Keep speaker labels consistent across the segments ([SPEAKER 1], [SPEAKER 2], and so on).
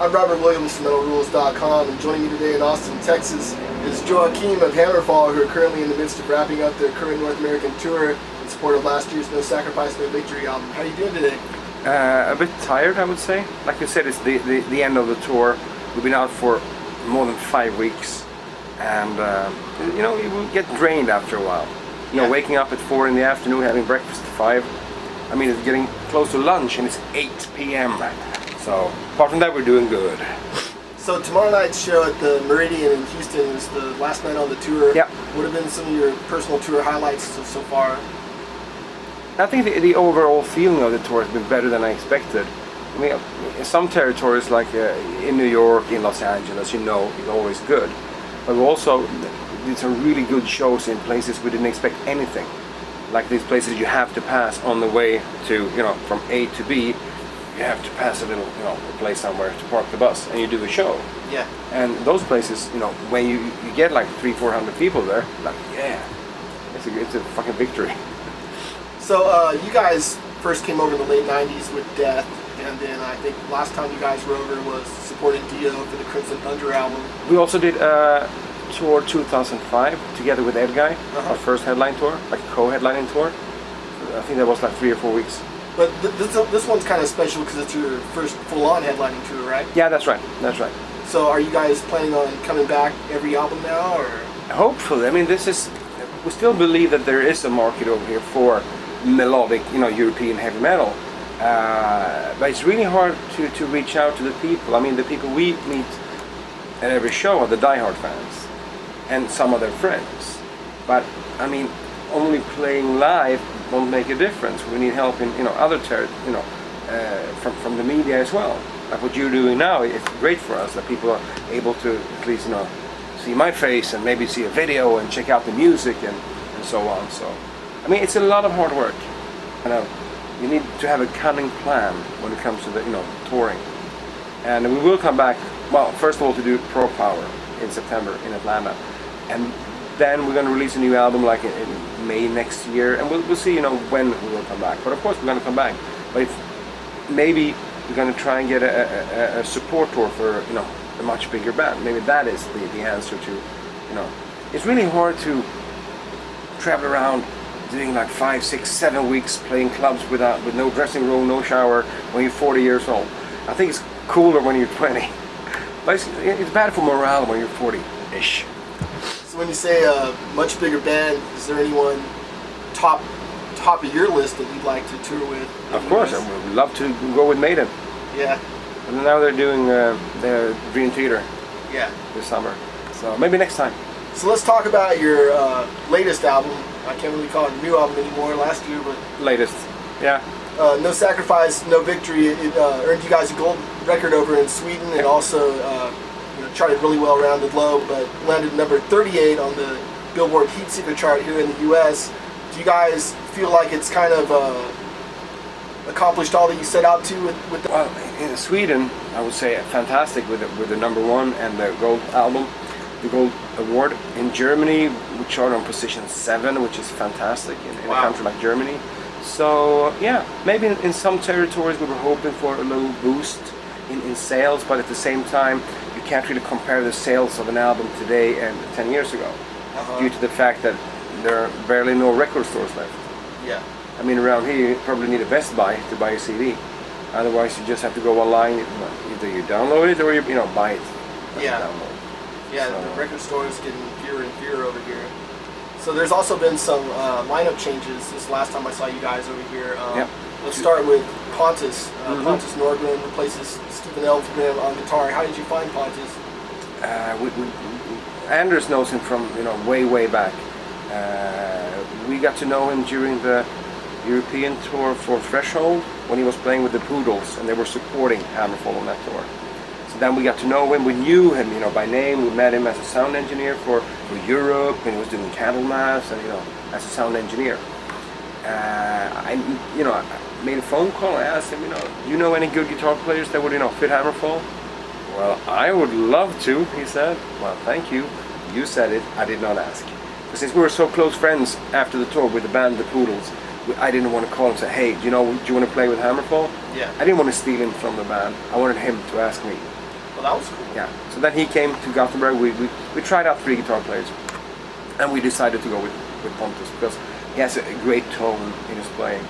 [SPEAKER 1] I'm Robert Williams from MetalRules.com, and joining me today in Austin, Texas is Joacim of HAMMERFALL, who are currently in the midst of wrapping up their current North American tour in support of last year's No Sacrifice, No Victory album. How are you doing today?
[SPEAKER 2] A bit tired, I would say. Like you said, it's the end of the tour. We've been out for more than 5 weeks, and you know, you will get drained after a while. You know, waking up at 4 in the afternoon, having breakfast at 5. I mean, it's getting close to lunch, and it's 8 p.m. So, apart from that, we're doing good.
[SPEAKER 1] So tomorrow night's show at the Meridian in Houston is the last night on the tour.
[SPEAKER 2] Yeah.
[SPEAKER 1] What have been some of your personal tour highlights so far?
[SPEAKER 2] I think the overall feeling of the tour has been better than I expected. I mean, in some territories, like in New York, in Los Angeles, you know, it's always good. But we also did some really good shows in places we didn't expect anything. Like these places you have to pass on the way to, you know, from A to B. You have to pass a little, you know, a place somewhere to park the bus, and you do a show.
[SPEAKER 1] Yeah.
[SPEAKER 2] And those places, you know, when you get like 300-400 people there, like, yeah, it's a fucking victory.
[SPEAKER 1] So you guys first came over in the late 90s with Death, and then I think last time you guys were over was supporting Dio for the Crimson Thunder album.
[SPEAKER 2] We also did tour 2005 together with Ed Guy, our first headline tour, like a co-headlining tour. I think that was like 3 or 4 weeks.
[SPEAKER 1] But this one's kind of special because it's your first full-on headlining tour, right?
[SPEAKER 2] Yeah, that's right. That's right.
[SPEAKER 1] So are you guys planning on coming back every album now, or?
[SPEAKER 2] Hopefully. I mean, we still believe that there is a market over here for melodic, you know, European heavy metal. But it's really hard to reach out to the people. I mean, the people we meet at every show are the diehard fans and some of their friends. But I mean, only playing live won't make a difference. We need help in, you know, other from the media as well. Like what you're doing now, it's great for us that people are able to at least, you know, see my face and maybe see a video and check out the music and so on. So, I mean, it's a lot of hard work. You know, you need to have a cunning plan when it comes to the, you know, touring. And we will come back. Well, first of all, to do Pro Power in September in Atlanta, and then we're going to release a new album like in May next year, and we'll see, you know, when we will come back. But of course we're going to come back. But maybe we're going to try and get a support tour for, you know, a much bigger band. Maybe that is the answer to, you know, it's really hard to travel around doing like 5, 6, 7 weeks playing clubs with no dressing room, no shower when you're 40 years old. I think it's cooler when you're 20. But it's bad for morale when you're 40-ish.
[SPEAKER 1] So when you say a much bigger band, is there anyone top of your list that you'd like to tour with?
[SPEAKER 2] Of course, I would love to go with Maiden.
[SPEAKER 1] Yeah.
[SPEAKER 2] And now they're doing their Dream Theater.
[SPEAKER 1] Yeah.
[SPEAKER 2] This summer. So maybe next time.
[SPEAKER 1] So let's talk about your latest album. I can't really call it a new album anymore. Last year, but
[SPEAKER 2] latest. Yeah.
[SPEAKER 1] No Sacrifice, No Victory. It earned you guys a gold record over in Sweden, and also you know, charted really well around the globe, but landed number 38 on the Billboard Heatseeker chart here in the U.S. Do you guys feel like it's kind of accomplished all that you set out to with the...
[SPEAKER 2] Well, in Sweden, I would say fantastic with the #1 and the gold album, the gold award. In Germany, we charted on position 7, which is fantastic in a country like Germany. So yeah, maybe in some territories we were hoping for a little boost in sales, but at the same time you can't really compare the sales of an album today and 10 years ago due to the fact that there are barely no record stores left.
[SPEAKER 1] Yeah.
[SPEAKER 2] I mean, around here you probably need a Best Buy to buy a CD. Otherwise you just have to go online, either you download it or you know, buy it.
[SPEAKER 1] Yeah.
[SPEAKER 2] Download.
[SPEAKER 1] Yeah, so the record store is getting fewer and fewer over here. So there's also been some lineup changes this last time I saw you guys over here. Let's start with Pontus. Pontus Norgren replaces Stephen Elfgren on guitar. How did you find Pontus?
[SPEAKER 2] Anders knows him from, you know, way back. We got to know him during the European tour for Threshold when he was playing with the Poodles, and they were supporting HAMMERFALL on that tour. So then we got to know him. We knew him, you know, by name. We met him as a sound engineer for Europe, and he was doing Candlemass, and, you know, as a sound engineer. I made a phone call. I asked him, do you know any good guitar players that would, fit HAMMERFALL? Well, I would love to, he said. Well, thank you. You said it. I did not ask. But since we were so close friends after the tour with the band The Poodles, I didn't want to call and say, hey, do you want to play with HAMMERFALL?
[SPEAKER 1] Yeah.
[SPEAKER 2] I didn't want to steal him from the band. I wanted him to ask me.
[SPEAKER 1] Well, that was cool.
[SPEAKER 2] Yeah. So then he came to Gothenburg. We tried out 3 guitar players, and we decided to go with Pontus because he has a great tone in his playing.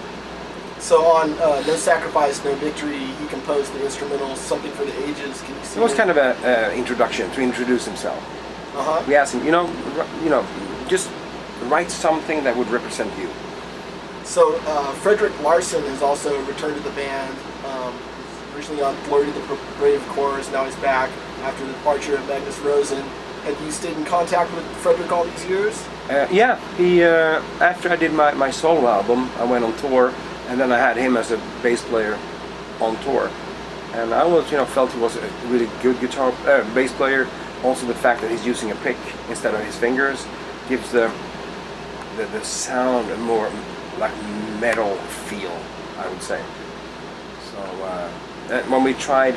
[SPEAKER 1] So on No Sacrifice, No Victory, he composed the instrumental "Something for the Ages." Can you see
[SPEAKER 2] It was kind of an introduction to introduce himself. We asked him, just write something that would represent you.
[SPEAKER 1] So Frederick Larson has also returned to the band. Originally on Glory to the Brave Chorus, now he's back after the departure of Magnus Rosen. Have you stayed in contact with Frederick all these years?
[SPEAKER 2] Yeah, he after I did my solo album, I went on tour, and then I had him as a bass player on tour. And I was, felt he was a really good bass player. Also, the fact that he's using a pick instead of his fingers gives the sound a more like metal feel, I would say. So when we tried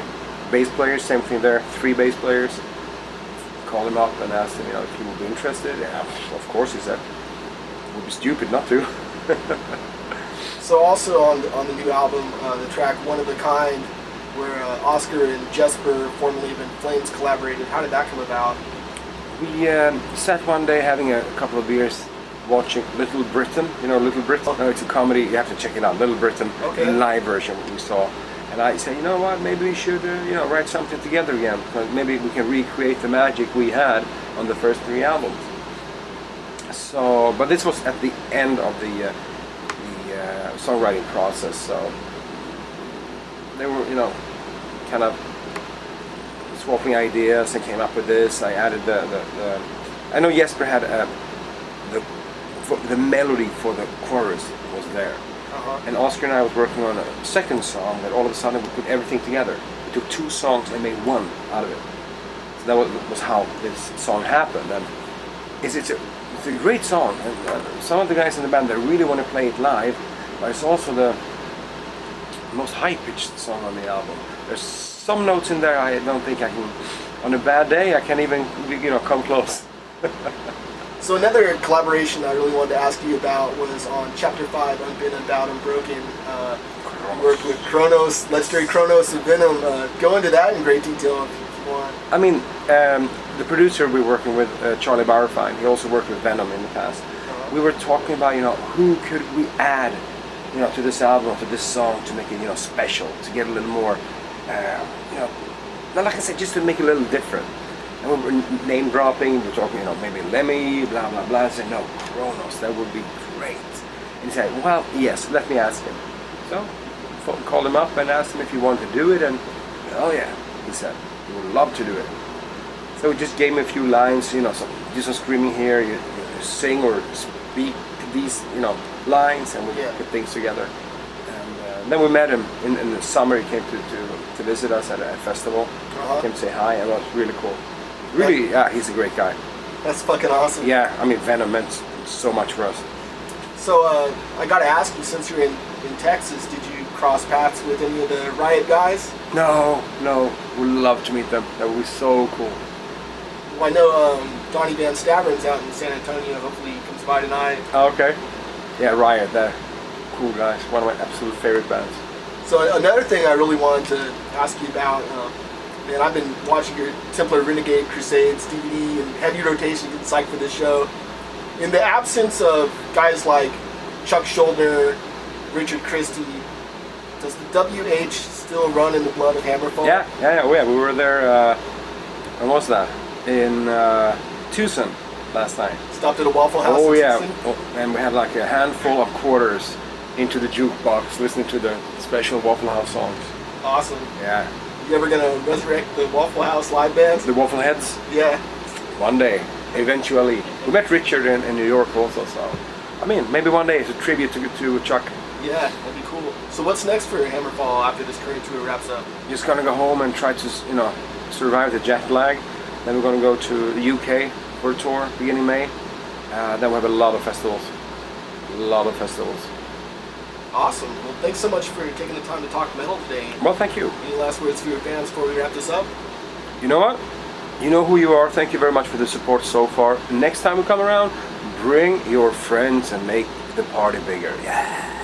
[SPEAKER 2] bass players, same thing there. 3 bass players. Called him up and asked him, if he would be interested. Yeah, of course, he said. It would be stupid not to.
[SPEAKER 1] So also on the new album, the track "One of a Kind," where Oscar and Jesper, formerly of In Flames, collaborated. How did that come about?
[SPEAKER 2] We sat one day having a couple of beers, watching Little Britain. Little Britain? No, it's a comedy. You have to check it out. Little Britain, the live version we saw. And I said, you know what? Maybe we should, write something together again. Maybe we can recreate the magic we had on the first 3 albums. So, but this was at the end of the songwriting process. So they were, kind of swapping ideas and came up with this. I added the I know Jesper had the melody for the chorus was there. And Oscar and I was working on a second song that all of a sudden we put everything together. We took 2 songs and made 1 out of it. So that was how this song happened. And it's a great song. And some of the guys in the band, they really want to play it live, but it's also the most high-pitched song on the album. There's some notes in there I don't think I can, on a bad day, I can't even, come close.
[SPEAKER 1] So another collaboration I really wanted to ask you about was on Chapter 5, Unbent, Unbowed, Unbroken. Worked with Kronos, legendary Kronos and Venom. Go into that in great detail if you want.
[SPEAKER 2] I mean, the producer we're working with, Charlie Bauerfein, he also worked with Venom in the past. We were talking about, who could we add, to this album, to this song, to make it, special, to get a little more, like I said, just to make it a little different. And we were name dropping, we were talking, maybe Lemmy, blah, blah, blah. I said, no, Kronos, that would be great. And he said, well, yes, let me ask him. So, called him up and asked him if he wanted to do it, and, oh yeah, he said, he would love to do it. So we just gave him a few lines, do some screaming here, you sing or speak these, lines, and we put things together. And then we met him in the summer. He came to visit us at a festival, came to say hi, and it was really cool. Really, yeah, he's a great guy.
[SPEAKER 1] That's fucking awesome.
[SPEAKER 2] Yeah, I mean, Venom meant so much for us.
[SPEAKER 1] So, I gotta ask you, since you're in Texas, did you cross paths with any of the Riot guys?
[SPEAKER 2] No, would love to meet them. That would be so cool.
[SPEAKER 1] Well, I know Donnie Van Staveren's out in San Antonio. Hopefully he comes by tonight.
[SPEAKER 2] Oh, okay. Yeah, Riot, they're cool guys. One of my absolute favorite bands.
[SPEAKER 1] So another thing I really wanted to ask you about, man, I've been watching your Templar Renegade Crusades DVD and heavy rotation, getting psyched for this show. In the absence of guys like Chuck Schuldiner, Richard Christie, does the WH still run in the blood of Hammerfall?
[SPEAKER 2] Yeah. We were there, when was that? In Tucson last night.
[SPEAKER 1] Stopped at a Waffle House.
[SPEAKER 2] Oh yeah, and we had like a handful of quarters into the jukebox, listening to the special Waffle House songs.
[SPEAKER 1] Awesome.
[SPEAKER 2] Yeah.
[SPEAKER 1] You ever gonna resurrect the Waffle House live bands?
[SPEAKER 2] The Waffle Heads?
[SPEAKER 1] Yeah.
[SPEAKER 2] One day, eventually. We met Richard in New York also, so I mean, maybe one day it's a tribute to Chuck.
[SPEAKER 1] Yeah, that'd be cool. So what's next for Hammerfall after this current tour wraps up?
[SPEAKER 2] Just gonna go home and try to, survive the jet lag. Then we're gonna go to the UK for a tour beginning May. Then we have a lot of festivals.
[SPEAKER 1] Awesome. Well, thanks so much for taking the time to talk metal today.
[SPEAKER 2] Well, thank you.
[SPEAKER 1] Any last words for your fans before we wrap this up?
[SPEAKER 2] You know what? You know who you are. Thank you very much for the support so far. Next time we come around, bring your friends and make the party bigger. Yeah.